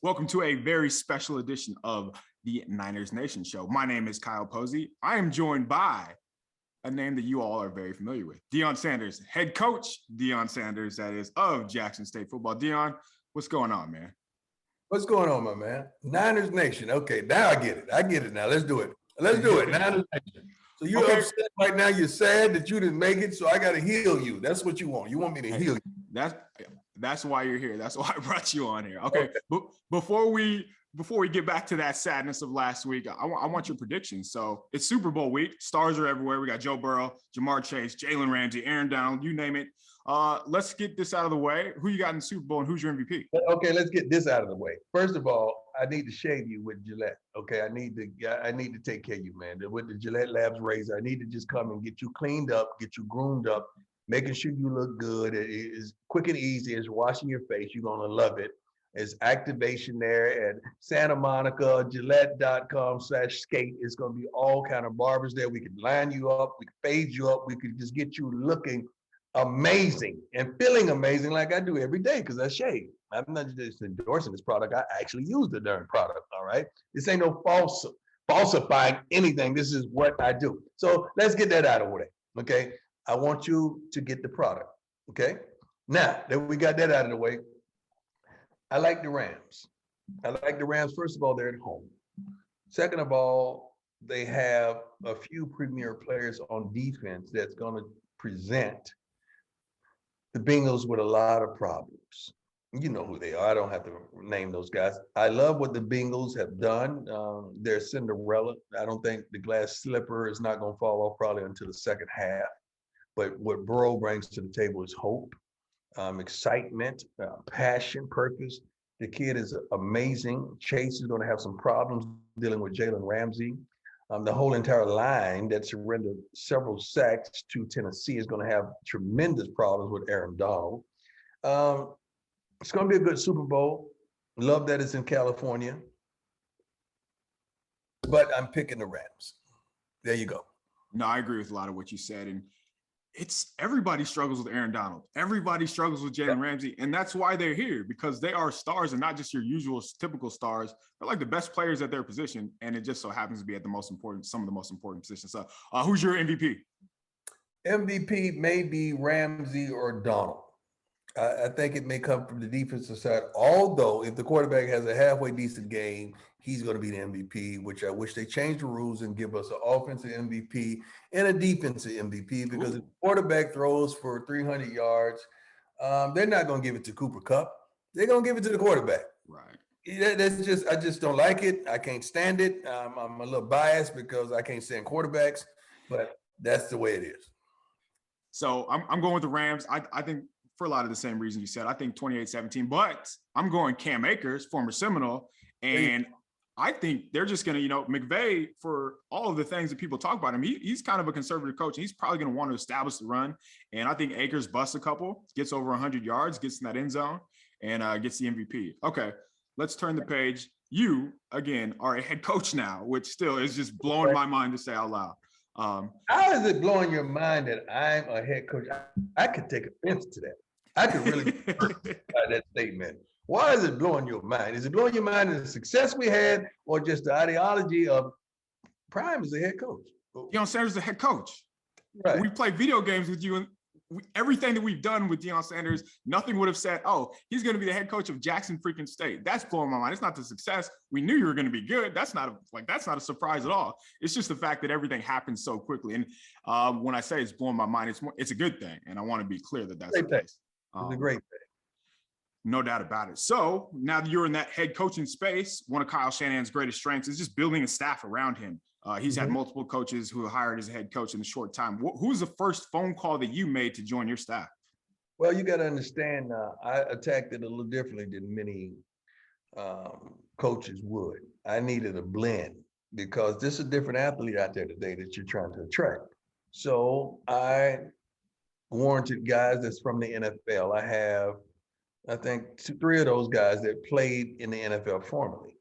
Welcome to a very special edition of the Niners Nation Show. My name is Kyle Posey. I am joined by a name that you all are very familiar with, Deion Sanders, head coach Deion Sanders, that is, of Jackson State football. Deion, what's going on, man? What's going on, my man? Niners Nation. Okay, now I get it. I get it now. Let's do it. Let's do it. Niners Nation. So you're upset right now. You're sad that you didn't make it. So I got to heal you. That's what you want. You want me to heal you. That's why you're here. That's why I brought you on here. Okay. But before we get back to that sadness of last week, I want your predictions. So it's Super Bowl week. Stars are everywhere. We got Joe Burrow, Jamar Chase, Jalen Ramsey, Aaron Donald, you name it. Let's get this out of the way. Who you got in the Super Bowl and who's your MVP? Okay, let's get this out of the way. First of all, I need to shave you with Gillette. Okay, I need to take care of you, man. With the Gillette Labs razor, I need to just come and get you cleaned up, get you groomed up, making sure you look good. It is quick and easy. It's washing your face. You're gonna love it. It's activation there at Santa Monica, Gillette.com/skate. It's gonna be all kind of barbers there. We can line you up, we can fade you up, we could just get you looking amazing and feeling amazing like I do every day because I shave. I'm not just endorsing this product. I actually use the darn product, all right? This ain't no falsifying anything. This is what I do. So let's get that out of the way, okay? I want you to get the product, okay? Now that we got that out of the way, I like the Rams. I like the Rams. First of all, they're at home. Second of all, they have a few premier players on defense that's going to present the Bengals with a lot of problems. You know who they are. I don't have to name those guys. I love what the Bengals have done. They're Cinderella. I don't think the glass slipper is not going to fall off probably until the second half. But what Burrow brings to the table is hope, excitement, passion, purpose. The kid is amazing. Chase is going to have some problems dealing with Jalen Ramsey. The whole entire line that surrendered several sacks to Tennessee is going to have tremendous problems with Aaron Donald. It's going to be a good Super Bowl. Love that it's in California. But I'm picking the Rams. There you go. No, I agree with a lot of what you said. And it's everybody struggles with Aaron Donald. Everybody struggles with Jalen Ramsey. And that's why they're here, because they are stars and not just your usual typical stars. They're like the best players at their position. And it just so happens to be at some of the most important positions. So who's your MVP? MVP may be Ramsey or Donald. I think it may come from the defensive side. Although if the quarterback has a halfway decent game, he's going to be the MVP, which I wish they changed the rules and give us an offensive MVP and a defensive MVP, because if the quarterback throws for 300 yards, they're not going to give it to Cooper Kupp. They're going to give it to the quarterback. Right. I just don't like it. I can't stand it. I'm a little biased because I can't stand quarterbacks, but that's the way it is. So I'm going with the Rams. I think for a lot of the same reasons you said. I think 28-17, but I'm going Cam Akers, former Seminole, and I think they're just going to, McVay, for all of the things that people talk about him, he's kind of a conservative coach, and he's probably going to want to establish the run, and I think Akers busts a couple, gets over 100 yards, gets in that end zone, and gets the MVP. Okay, let's turn the page. You, again, are a head coach now, which still is just blowing my mind to say out loud. How is it blowing your mind that I'm a head coach? I could take offense to that. I could really by that statement. Why is it blowing your mind? Is it blowing your mind in the success we had, or just the ideology of Prime as a head coach? Deion Sanders is the head coach. Right. We play video games with you, and everything that we've done with Deion Sanders, nothing would have said, oh, he's going to be the head coach of Jackson freaking State. That's blowing my mind. It's not the success. We knew you were going to be good. That's not a surprise at all. It's just the fact that everything happened so quickly. And when I say it's blowing my mind, it's a good thing. And I want to be clear that that's the case. It's a great thing. No doubt about it. So now that you're in that head coaching space, one of Kyle Shanahan's greatest strengths is just building a staff around him. He's had multiple coaches who hired as a head coach in a short time. Who was the first phone call that you made to join your staff? Well, you got to understand, I attacked it a little differently than many coaches would. I needed a blend because this is a different athlete out there today that you're trying to attract. So I warranted guys that's from the NFL. I have, I think, three of those guys that played in the NFL formerly.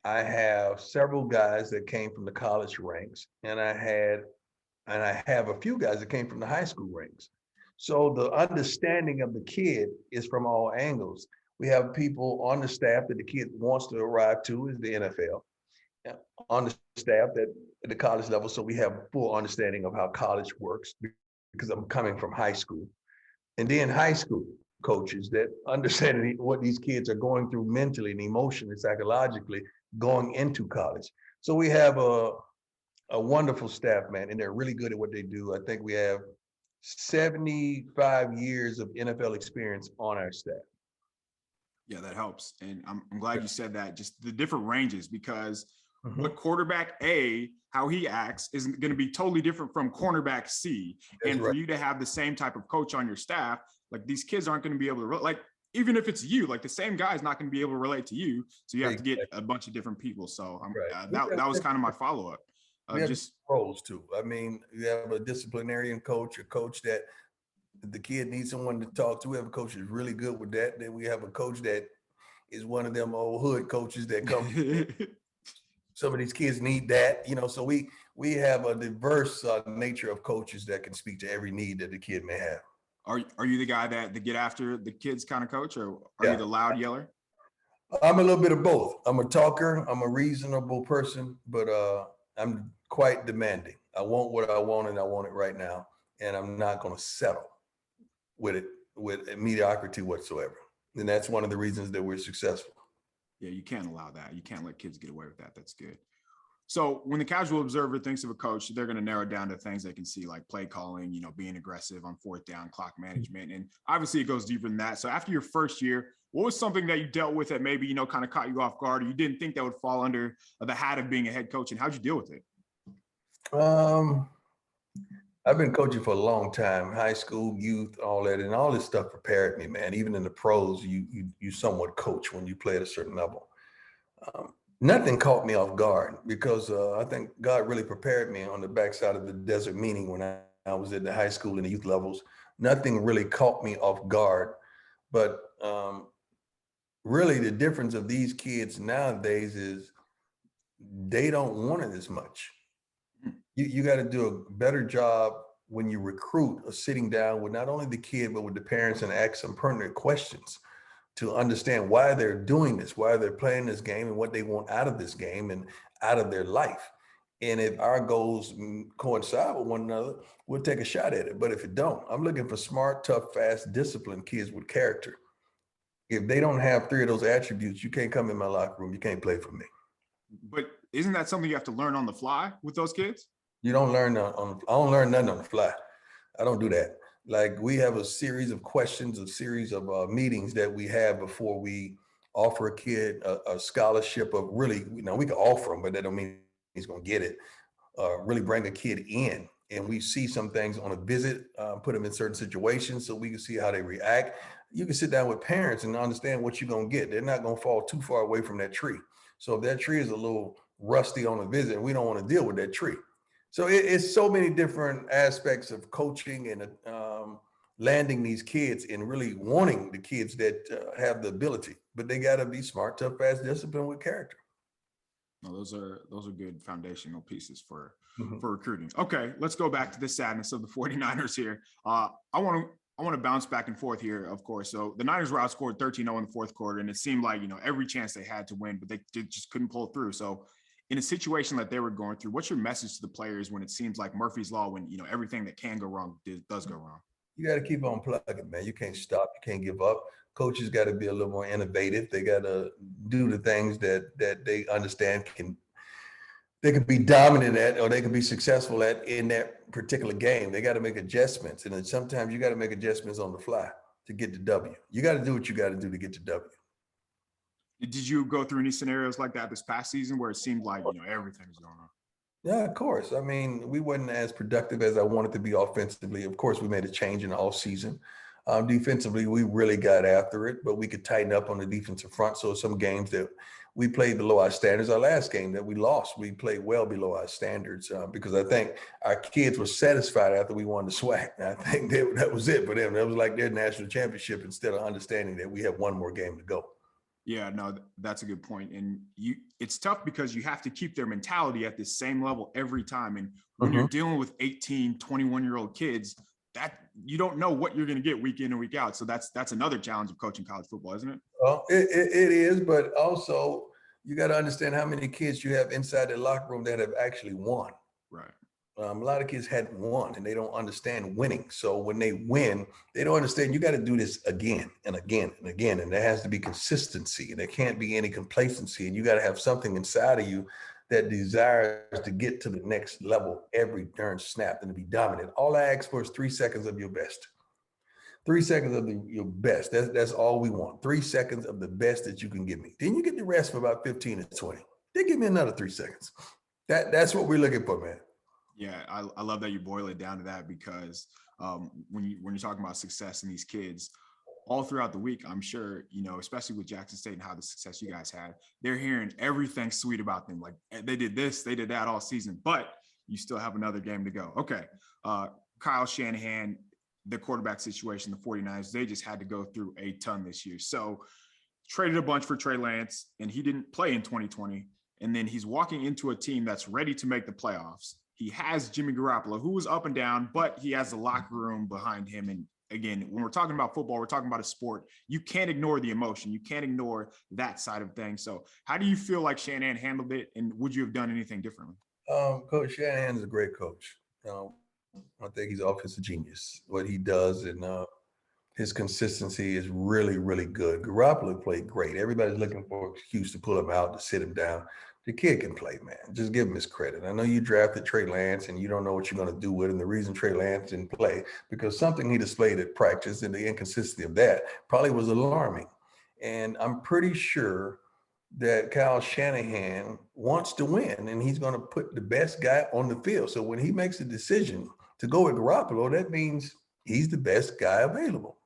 I have several guys that came from the college ranks, and I have a few guys that came from the high school ranks. So the understanding of the kid is from all angles. We have people on the staff that the kid wants to arrive to is the NFL. On the staff that at the college level, so we have full understanding of how college works because I'm coming from high school. And then high school coaches that understand what these kids are going through mentally and emotionally, psychologically going into college. So we have a wonderful staff, man, and they're really good at what they do. I think we have 75 years of NFL experience on our staff. Yeah, that helps. And I'm glad you said that, just the different ranges, because what quarterback A, how he acts is going to be totally different from cornerback C. That's and for right. you to have the same type of coach on your staff, like these kids aren't going to be able to, like, even if it's you, like the same guy is not going to be able to relate to you. So you have to get a bunch of different people. So that was kind of my follow-up. We have just roles too. I mean, you have a disciplinarian coach, a coach that the kid needs someone to talk to. We have a coach that's really good with that. Then we have a coach that is one of them old hood coaches that come. Some of these kids need that, you know. So we have a diverse nature of coaches that can speak to every need that the kid may have. Are you the guy that get after the kids kind of coach, or are you the loud yeller? I'm a little bit of both. I'm a talker. I'm a reasonable person, but I'm quite demanding. I want what I want, and I want it right now. And I'm not going to settle with it with mediocrity whatsoever. And that's one of the reasons that we're successful. Yeah, you can't allow that. You can't let kids get away with that. That's good. So when the casual observer thinks of a coach, they're going to narrow it down to things they can see, like play calling, you know, being aggressive on fourth down, clock management. And obviously it goes deeper than that. So after your first year, what was something that you dealt with that maybe, you know, kind of caught you off guard, or you didn't think that would fall under the hat of being a head coach, and how'd you deal with it? I've been coaching for a long time, high school, youth, all that, and all this stuff prepared me, man. Even in the pros, you somewhat coach when you play at a certain level. Nothing caught me off guard because I think God really prepared me on the backside of the desert, meaning when I was at the high school and the youth levels. Nothing really caught me off guard. But really the difference of these kids nowadays is they don't want it as much. You got to do a better job when you recruit of sitting down with not only the kid, but with the parents and ask some pertinent questions to understand why they're doing this, why they're playing this game, and what they want out of this game and out of their life. And if our goals coincide with one another, we'll take a shot at it. But if it don't, I'm looking for smart, tough, fast, disciplined kids with character. If they don't have three of those attributes, you can't come in my locker room. You can't play for me. But isn't that something you have to learn on the fly with those kids? You don't learn I don't learn nothing on the fly. I don't do that. Like, we have a series of questions, a series of meetings that we have before we offer a kid a scholarship of really, you know, we can offer him, but that don't mean he's going to get it. Really bring a kid in, and we see some things on a visit, put them in certain situations so we can see how they react. You can sit down with parents and understand what you're going to get. They're not going to fall too far away from that tree. So if that tree is a little rusty on a visit, we don't want to deal with that tree. So it's so many different aspects of coaching and landing these kids and really wanting the kids that have the ability, but they got to be smart, tough, fast, disciplined with character. No, those are good foundational pieces for recruiting. Okay, let's go back to the sadness of the 49ers here. I want to bounce back and forth here, of course. So the Niners were outscored 13-0 in the fourth quarter, and it seemed like, you know, every chance they had to win, but they just couldn't pull through. So in a situation that they were going through, what's your message to the players when it seems like Murphy's Law, when, you know, everything that can go wrong does go wrong? You got to keep on plugging, man. You can't stop. You can't give up. Coaches got to be a little more innovative. They got to do the things that they understand they can be dominant at, or they can be successful at in that particular game. They got to make adjustments. And then sometimes you got to make adjustments on the fly to get the W. You got to do what you got to do to get the W. Did you go through any scenarios like that this past season where it seemed like, you know, everything was going on? Yeah, of course. I mean, we wasn't as productive as I wanted to be offensively. Of course, we made a change in the offseason. Defensively, we really got after it, but we could tighten up on the defensive front. So some games that we played below our standards. Our last game that we lost, we played well below our standards because I think our kids were satisfied after we won the SWAC. And I think that was it for them. That was like their national championship instead of understanding that we have one more game to go. Yeah, no, that's a good point. And it's tough because you have to keep their mentality at the same level every time. And when you're dealing with 18, 21-year-old kids, that you don't know what you're going to get week in and week out. So that's another challenge of coaching college football, isn't it? Well, it is, but also you got to understand how many kids you have inside the locker room that have actually won. Right. A lot of kids hadn't won and they don't understand winning. So when they win, they don't understand you got to do this again and again and again. And there has to be consistency and there can't be any complacency. And you got to have something inside of you that desires to get to the next level every darn snap and to be dominant. All I ask for is 3 seconds of your best. 3 seconds of your best. That's all we want. 3 seconds of the best that you can give me. Then you get the rest for about 15 to 20. Then give me another 3 seconds. That's what we're looking for, man. Yeah, I love that you boil it down to that because when you're talking about success in these kids, all throughout the week, I'm sure, especially with Jackson State and how the success you guys had, they're hearing everything sweet about them. Like they did this, they did that all season, but you still have another game to go. Okay. Kyle Shanahan, the quarterback situation, the 49ers, they just had to go through a ton this year. So traded a bunch for Trey Lance and he didn't play in 2020. And then he's walking into a team that's ready to make the playoffs. He has Jimmy Garoppolo, who was up and down, but he has the locker room behind him. And again, when we're talking about football, we're talking about a sport. You can't ignore the emotion. You can't ignore that side of things. So how do you feel like Shanahan handled it? And would you have done anything differently? Coach Shanahan is a great coach. I think he's offensive genius. What he does and his consistency is really, really good. Garoppolo played great. Everybody's looking for an excuse to pull him out, to sit him down. The kid can play, man. Just give him his credit. I know you drafted Trey Lance and you don't know what you're going to do with him. The reason Trey Lance didn't play, because something he displayed at practice and the inconsistency of that probably was alarming. And I'm pretty sure that Kyle Shanahan wants to win and he's going to put the best guy on the field. So when he makes a decision to go with Garoppolo, that means he's the best guy available.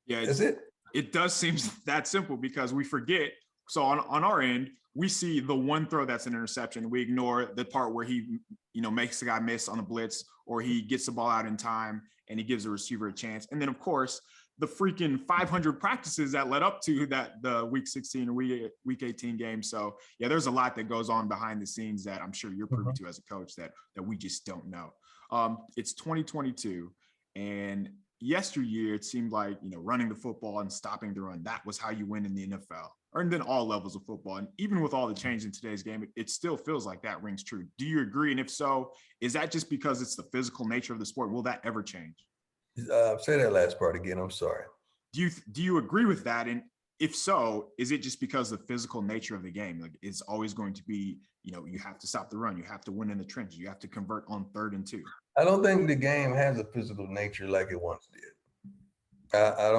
Yeah, that's it. It does seem that simple because we forget. So on our end, we see the one throw that's an interception. We ignore the part where he, makes the guy miss on a blitz or he gets the ball out in time and he gives the receiver a chance. And then, of course, the freaking 500 practices that led up to the week 16 or week 18 game. So, yeah, there's a lot that goes on behind the scenes that I'm sure you're privy to as a coach that we just don't know. It's 2022 and yesteryear, it seemed like, running the football and stopping the run, that was how you win in the NFL, or then all levels of football. And even with all the change in today's game, it still feels like that rings true. Do you agree? And if so, is that just because it's the physical nature of the sport? Will that ever change? Say that last part again. I'm sorry. Do you agree with that? And if so, is it just because of the physical nature of the game? Like it's always going to be, you have to stop the run. You have to win in the trenches. You have to convert on 3rd and 2. I don't think the game has a physical nature like it once did. I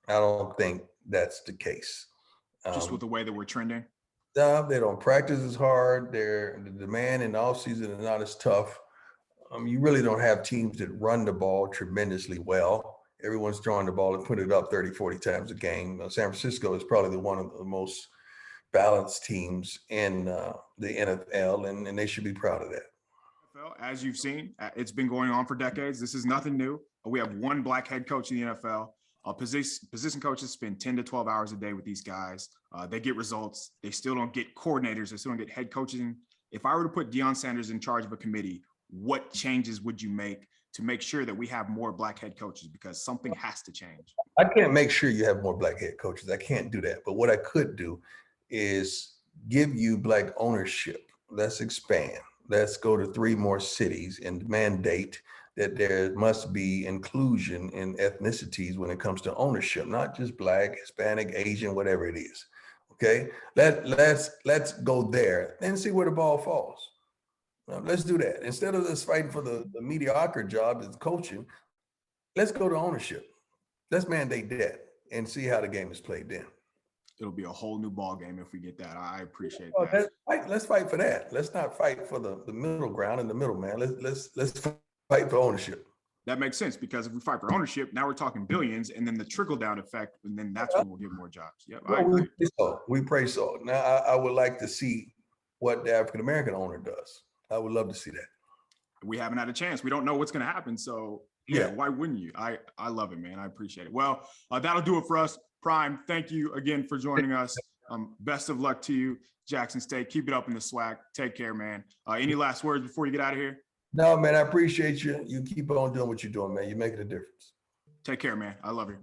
don't think that's the case. Just with the way that we're trending? They don't practice as hard. The demand in the offseason is not as tough. You really don't have teams that run the ball tremendously well. Everyone's throwing the ball and put it up 30, 40 times a game. San Francisco is probably one of the most balanced teams in the NFL, and they should be proud of that. As you've seen, it's been going on for decades. This is nothing new. We have one black head coach in the NFL. Position coaches spend 10 to 12 hours a day with these guys. They get results. They still don't get coordinators. They still don't get head coaching. If I were to put Deion Sanders in charge of a committee, what changes would you make to make sure that we have more black head coaches? Because something has to change. I can't make sure you have more black head coaches. I can't do that. But what I could do is give you black ownership. Let's expand. Let's go to 3 more cities and mandate that there must be inclusion in ethnicities when it comes to ownership, not just black, Hispanic, Asian, whatever it is. Okay, let's go there and see where the ball falls. Let's do that. Instead of us fighting for the mediocre job as coaching, let's go to ownership. Let's mandate that and see how the game is played then. It'll be a whole new ball game if we get that. I appreciate that. Let's fight for that. Let's not fight for the middle ground and the middle man. Let's fight for ownership. That makes sense because if we fight for ownership, now we're talking billions, and then the trickle down effect, and then that's when we'll get more jobs. Yep, I agree. We pray so. Now I would like to see what the African American owner does. I would love to see that. We haven't had a chance. We don't know what's going to happen. So yeah, why wouldn't you? I love it, man. I appreciate it. Well, that'll do it for us. Prime, thank you again for joining us. Best of luck to you, Jackson State. Keep it up in the swag. Take care, man. Any last words before you get out of here? No, man, I appreciate you. You keep on doing what you're doing, man. You're making a difference. Take care, man. I love you.